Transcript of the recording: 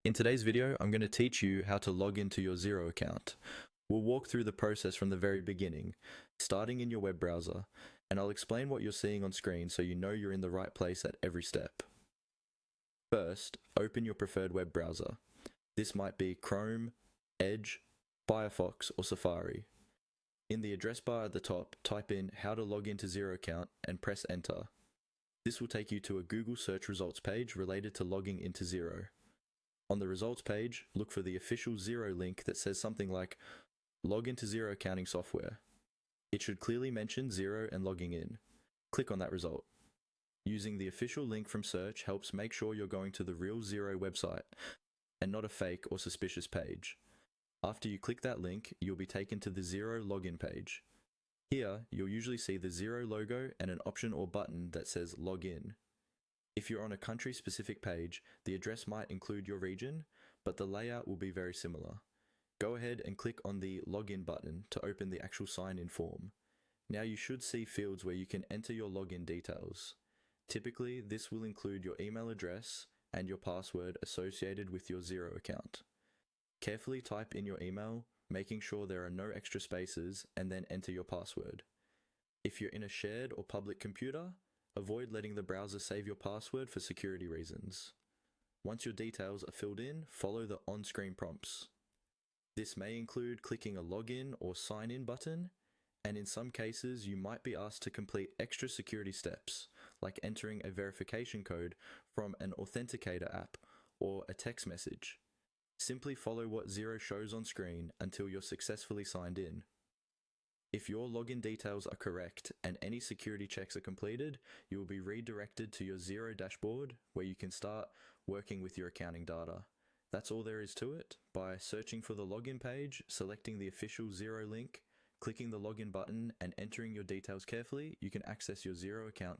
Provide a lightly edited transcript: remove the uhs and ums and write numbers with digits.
In today's video, I'm going to teach you how to log into your Xero account. We'll walk through the process from the very beginning, starting in your web browser, and I'll explain what you're seeing on screen so you know you're in the right place at every step. First, open your preferred web browser. This might be Chrome, Edge, Firefox, or Safari. In the address bar at the top, type in how to log into Xero account and press enter. This will take you to a Google search results page related to logging into Xero. On the results page, look for the official Xero link that says something like log into Xero accounting software. It should clearly mention Xero and logging in. Click on that result. Using the official link from search helps make sure you're going to the real Xero website and not a fake or suspicious page. After you click that link, you'll be taken to the Xero login page. Here, you'll usually see the Xero logo and an option or button that says login. If you're on a country-specific page, the address might include your region, but the layout will be very similar. Go ahead and click on the Login button to open the actual sign-in form. Now you should see fields where you can enter your login details. Typically, this will include your email address and your password associated with your Xero account. Carefully type in your email, making sure there are no extra spaces, and then enter your password. If you're in a shared or public computer, avoid letting the browser save your password for security reasons. Once your details are filled in, follow the on-screen prompts. This may include clicking a login or sign in button, and in some cases you might be asked to complete extra security steps, like entering a verification code from an authenticator app or a text message. Simply follow what Xero shows on screen until you're successfully signed in. If your login details are correct and any security checks are completed, you will be redirected to your Xero dashboard where you can start working with your accounting data. That's all there is to it. By searching for the login page, selecting the official Xero link, clicking the login button and entering your details carefully, you can access your Xero account